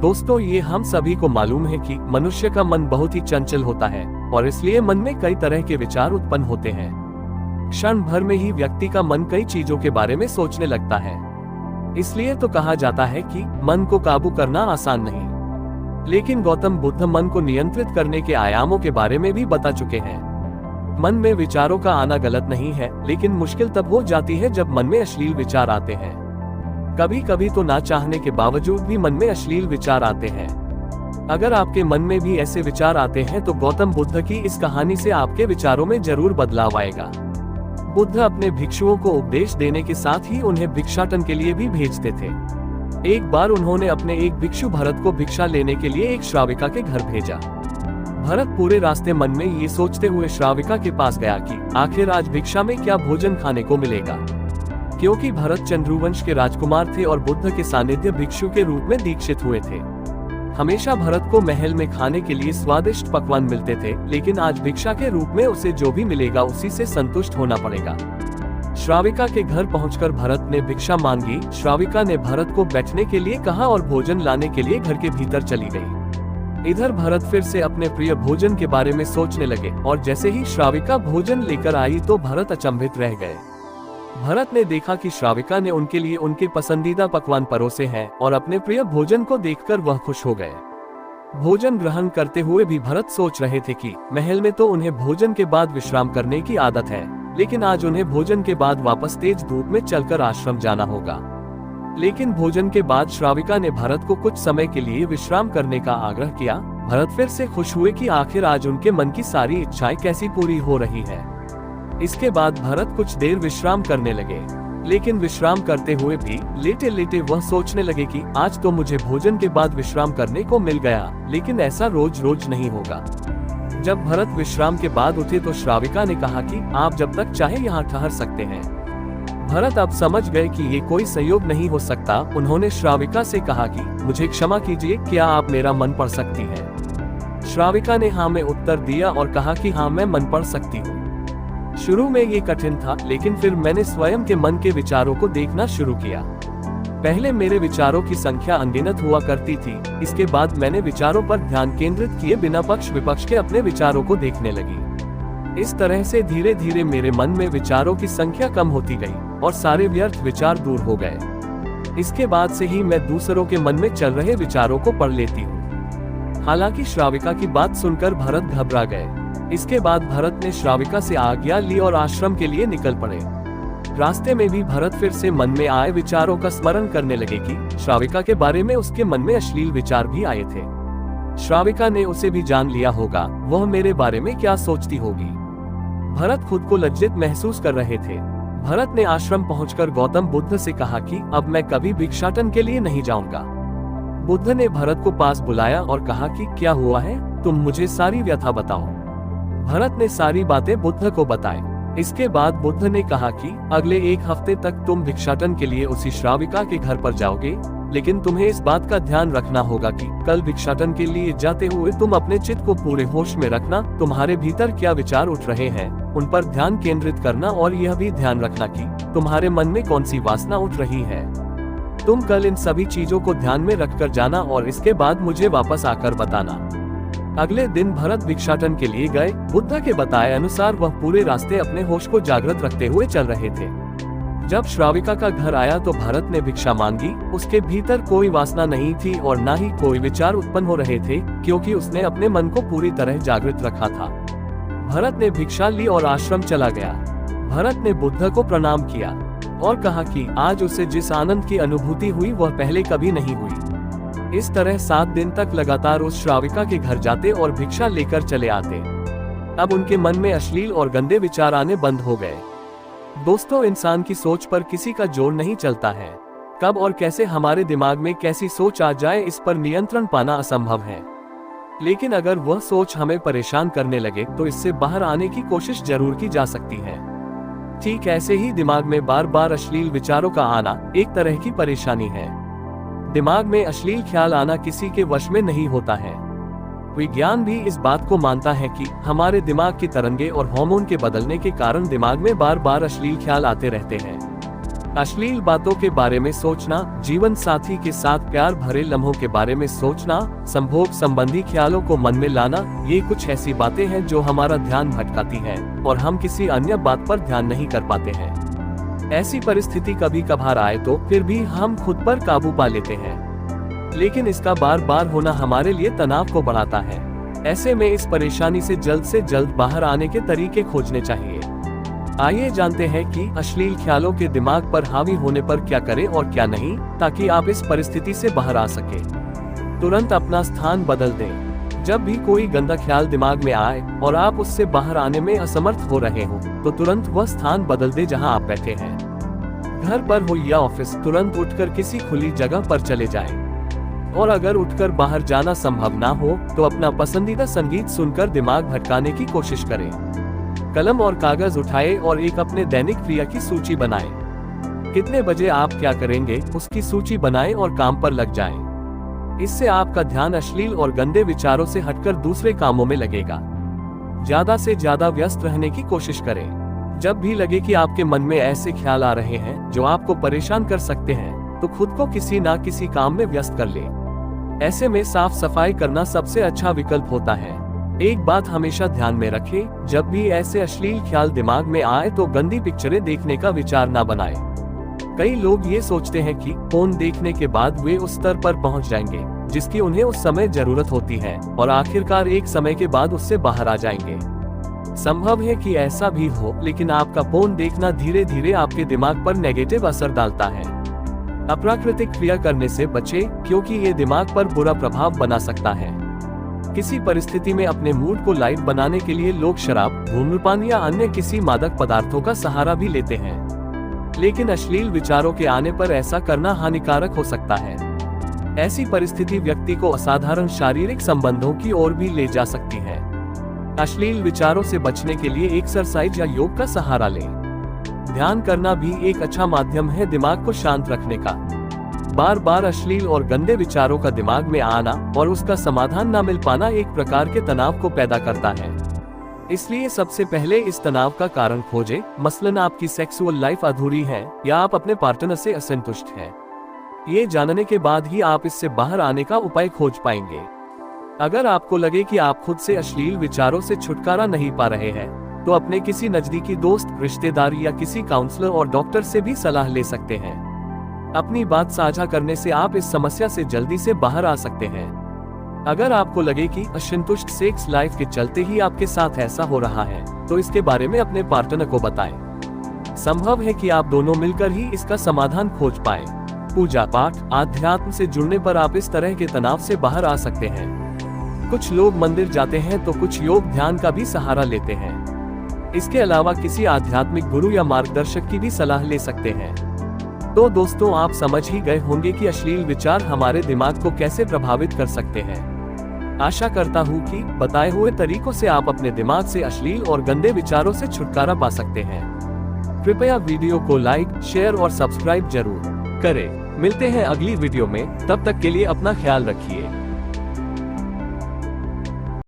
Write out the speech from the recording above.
दोस्तों, ये हम सभी को मालूम है कि मनुष्य का मन बहुत ही चंचल होता है और इसलिए मन में कई तरह के विचार उत्पन्न होते हैं। क्षण भर में ही व्यक्ति का मन कई चीजों के बारे में सोचने लगता है। इसलिए तो कहा जाता है कि मन को काबू करना आसान नहीं। लेकिन गौतम बुद्ध मन को नियंत्रित करने के आयामों के बारे में भी बता चुके हैं। मन में विचारों का आना गलत नहीं है, लेकिन मुश्किल तब हो जाती है जब मन में अश्लील विचार आते हैं। कभी कभी तो ना चाहने के बावजूद भी मन में अश्लील विचार आते हैं। अगर आपके मन में भी ऐसे विचार आते हैं तो गौतम बुद्ध की इस कहानी से आपके विचारों में जरूर बदलाव आएगा। बुद्ध अपने भिक्षुओं को उपदेश देने के साथ ही उन्हें भिक्षाटन के लिए भी भेजते थे। एक बार उन्होंने अपने एक भिक्षु भरत को भिक्षा लेने के लिए एक श्राविका के घर भेजा। भरत पूरे रास्ते मन में ये सोचते हुए श्राविका के पास गया कि आखिर आज भिक्षा में क्या भोजन खाने को मिलेगा। क्योंकि भरत चंद्रवंश के राजकुमार थे और बुद्ध के सानिध्य भिक्षु के रूप में दीक्षित हुए थे। हमेशा भरत को महल में खाने के लिए स्वादिष्ट पकवान मिलते थे, लेकिन आज भिक्षा के रूप में उसे जो भी मिलेगा उसी से संतुष्ट होना पड़ेगा। श्राविका के घर पहुंचकर भरत ने भिक्षा मांगी। श्राविका ने भरत को बैठने के लिए कहा और भोजन लाने के लिए घर के भीतर चली गई। इधर भरत फिर से अपने प्रिय भोजन के बारे में सोचने लगे और जैसे ही श्राविका भोजन लेकर आई तो भरत अचंभित रह गए। भरत ने देखा कि श्राविका ने उनके लिए उनके पसंदीदा पकवान परोसे हैं और अपने प्रिय भोजन को देखकर वह खुश हो गए। भोजन ग्रहण करते हुए भी भरत सोच रहे थे कि महल में तो उन्हें भोजन के बाद विश्राम करने की आदत है, लेकिन आज उन्हें भोजन के बाद वापस तेज धूप में चलकर आश्रम जाना होगा। लेकिन भोजन के बाद श्राविका ने भरत को कुछ समय के लिए विश्राम करने का आग्रह किया। भरत फिर से खुश हुए कि आखिर आज उनके मन की सारी इच्छाएं कैसी पूरी हो रही है। इसके बाद भरत कुछ देर विश्राम करने लगे, लेकिन विश्राम करते हुए भी लेटे लेटे वह सोचने लगे कि आज तो मुझे भोजन के बाद विश्राम करने को मिल गया, लेकिन ऐसा रोज रोज नहीं होगा। जब भरत विश्राम के बाद उठे तो श्राविका ने कहा कि आप जब तक चाहे यहाँ ठहर सकते हैं। भरत अब समझ गए कि ये कोई संयोग नहीं हो सकता। उन्होंने श्राविका से कहा कि मुझे क्षमा कीजिए, क्या आप मेरा मन पढ़ सकती हैं? श्राविका ने हाँ में उत्तर दिया और कहा कि हाँ, मैं मन पढ़ सकती हूँ। शुरू में ये कठिन था, लेकिन फिर मैंने स्वयं के मन के विचारों को देखना शुरू किया। पहले मेरे विचारों की संख्या अनगिनत हुआ करती थी। इसके बाद मैंने विचारों पर ध्यान केंद्रित किए बिना पक्ष विपक्ष के अपने विचारों को देखने लगी। इस तरह से धीरे धीरे मेरे मन में विचारों की संख्या कम होती गई और सारे व्यर्थ विचार दूर हो गए। इसके बाद से ही मैं दूसरों के मन में चल रहे विचारों को पढ़ लेती हूँ। हालांकि श्राविका की बात सुनकर भरत घबरा गए। इसके बाद भरत ने श्राविका से आज्ञा ली और आश्रम के लिए निकल पड़े। रास्ते में भी भरत फिर से मन में आए विचारों का स्मरण करने लगे कि श्राविका के बारे में उसके मन में अश्लील विचार भी आए थे। श्राविका ने उसे भी जान लिया होगा, वह मेरे बारे में क्या सोचती होगी। भरत खुद को लज्जित महसूस कर रहे थे। भरत ने आश्रम पहुंचकर गौतम बुद्ध से कहा कि अब मैं कभी भिक्षाटन के लिए नहीं जाऊंगा। बुद्ध ने भरत को पास बुलाया और कहा कि क्या हुआ है, तुम मुझे सारी व्यथा बताओ। भरत ने सारी बातें बुद्ध को बताई। इसके बाद बुद्ध ने कहा कि अगले एक हफ्ते तक तुम भिक्षाटन के लिए उसी श्राविका के घर पर जाओगे, लेकिन तुम्हें इस बात का ध्यान रखना होगा कि कल भिक्षाटन के लिए जाते हुए तुम अपने चित्त को पूरे होश में रखना। तुम्हारे भीतर क्या विचार उठ रहे हैं उन पर ध्यान केंद्रित करना और यह भी ध्यान रखना कि तुम्हारे मन में कौन सी वासना उठ रही है। तुम कल इन सभी चीजों को ध्यान में रखकर जाना और इसके बाद मुझे वापस आकर बताना। अगले दिन भरत भिक्षाटन के लिए गए। बुद्ध के बताए अनुसार वह पूरे रास्ते अपने होश को जागृत रखते हुए चल रहे थे। जब श्राविका का घर आया तो भरत ने भिक्षा मांगी। उसके भीतर कोई वासना नहीं थी और न ही कोई विचार उत्पन्न हो रहे थे, क्योंकि उसने अपने मन को पूरी तरह जागृत रखा था। भरत ने भिक्षा ली और आश्रम चला गया। भरत ने बुद्ध को प्रणाम किया और कहा कि आज उसे जिस आनंद की अनुभूति हुई वह पहले कभी नहीं हुई। इस तरह 7 दिन तक लगातार उस श्राविका के घर जाते और भिक्षा लेकर चले आते। अब उनके मन में अश्लील और गंदे विचार आने बंद हो गए। दोस्तों, इंसान की सोच पर किसी का जोर नहीं चलता है। कब और कैसे हमारे दिमाग में कैसी सोच आ जाए इस पर नियंत्रण पाना असंभव है। लेकिन अगर वह सोच हमें परेशान करने लगे तो इससे बाहर आने की कोशिश जरूर की जा सकती है। ठीक ऐसे ही दिमाग में बार बार अश्लील विचारों का आना एक तरह की परेशानी है। दिमाग में अश्लील ख्याल आना किसी के वश में नहीं होता है। विज्ञान भी इस बात को मानता है कि हमारे दिमाग की तरंगे और हार्मोन के बदलने के कारण दिमाग में बार बार अश्लील ख्याल आते रहते हैं। अश्लील बातों के बारे में सोचना, जीवन साथी के साथ प्यार भरे लम्हों के बारे में सोचना, संभोग संबंधी ख्यालों को मन में लाना, ये कुछ ऐसी बातें हैं जो हमारा ध्यान भटकाती हैं और हम किसी अन्य बात पर ध्यान नहीं कर पाते हैं। ऐसी परिस्थिति कभी कभार आए तो फिर भी हम खुद पर काबू पा लेते हैं, लेकिन इसका बार बार होना हमारे लिए तनाव को बढ़ाता है। ऐसे में इस परेशानी से जल्द बाहर आने के तरीके खोजने चाहिए। आइए जानते हैं कि अश्लील ख्यालों के दिमाग पर हावी होने पर क्या करें और क्या नहीं, ताकि आप इस परिस्थिति से बाहर आ सकें। तुरंत अपना स्थान बदल दें। जब भी कोई गंदा ख्याल दिमाग में आए और आप उससे बाहर आने में असमर्थ हो रहे हो, तो तुरंत वह स्थान बदल दें जहां आप बैठे हैं। घर पर हो या ऑफिस, तुरंत उठकर किसी खुली जगह पर चले जाएं। और अगर उठकर बाहर जाना संभव ना हो तो अपना पसंदीदा संगीत सुनकर दिमाग भटकाने की कोशिश करें। कलम और कागज उठाएं और एक अपने दैनिक क्रिया की सूची बनाएं। कितने बजे आप क्या करेंगे उसकी सूची बनाएं और काम पर लग जाएं। इससे आपका ध्यान अश्लील और गंदे विचारों से हटकर दूसरे कामों में लगेगा। ज्यादा से ज्यादा व्यस्त रहने की कोशिश करें। जब भी लगे कि आपके मन में ऐसे ख्याल आ रहे हैं जो आपको परेशान कर सकते हैं, तो खुद को किसी ना किसी काम में व्यस्त कर लें। ऐसे में साफ सफाई करना सबसे अच्छा विकल्प होता है। एक बात हमेशा ध्यान में रखें, जब भी ऐसे अश्लील ख्याल दिमाग में आए तो गंदी पिक्चरें देखने का विचार ना बनाएं। कई लोग ये सोचते हैं कि फोन देखने के बाद वे उस स्तर पर पहुंच जाएंगे जिसकी उन्हें उस समय जरूरत होती है और आखिरकार एक समय के बाद उससे बाहर आ जाएंगे। संभव है कि ऐसा भी हो, लेकिन आपका फोन देखना धीरे धीरे आपके दिमाग पर नेगेटिव असर डालता है। अप्राकृतिक क्रिया करने से बचें, क्योंकि ये दिमाग पर बुरा प्रभाव बना सकता है। किसी परिस्थिति में अपने मूड को लाइट बनाने के लिए लोग शराब, धूम्रपान या अन्य किसी मादक पदार्थों का सहारा भी लेते हैं, लेकिन अश्लील विचारों के आने पर ऐसा करना हानिकारक हो सकता है। ऐसी परिस्थिति व्यक्ति को असाधारण शारीरिक संबंधों की ओर भी ले जा सकती है। अश्लील विचारों से बचने के लिए एक्सरसाइज या योग का सहारा लें। ध्यान करना भी एक अच्छा माध्यम है दिमाग को शांत रखने का। बार बार अश्लील और गंदे विचारों का दिमाग में आना और उसका समाधान न मिल पाना एक प्रकार के तनाव को पैदा करता है। इसलिए सबसे पहले इस तनाव का कारण खोजें, मसलन आपकी सेक्सुअल लाइफ अधूरी है या आप अपने पार्टनर से असंतुष्ट हैं। ये जानने के बाद ही आप इससे बाहर आने का उपाय खोज पाएंगे। अगर आपको लगे कि आप खुद से अश्लील विचारों से छुटकारा नहीं पा रहे हैं, तो अपने किसी नजदीकी दोस्त, रिश्तेदार या किसी काउंसलर और डॉक्टर से भी सलाह ले सकते हैं। अपनी बात साझा करने से आप इस समस्या से जल्दी से बाहर आ सकते हैं। अगर आपको लगे कि असंतुष्ट सेक्स लाइफ के चलते ही आपके साथ ऐसा हो रहा है, तो इसके बारे में अपने पार्टनर को बताएं। संभव है कि आप दोनों मिलकर ही इसका समाधान खोज पाएं। पूजा पाठ, आध्यात्म से जुड़ने पर आप इस तरह के तनाव से बाहर आ सकते हैं। कुछ लोग मंदिर जाते हैं तो कुछ योग ध्यान का भी सहारा लेते हैं। इसके अलावा किसी आध्यात्मिक गुरु या मार्गदर्शक की भी सलाह ले सकते हैं। तो दोस्तों, आप समझ ही गए होंगे कि अश्लील विचार हमारे दिमाग को कैसे प्रभावित कर सकते हैं। आशा करता हूँ कि बताए हुए तरीकों से आप अपने दिमाग से अश्लील और गंदे विचारों से छुटकारा पा सकते हैं। कृपया वीडियो को लाइक, शेयर और सब्सक्राइब जरूर करें। मिलते हैं अगली वीडियो में, तब तक के लिए अपना ख्याल रखिए।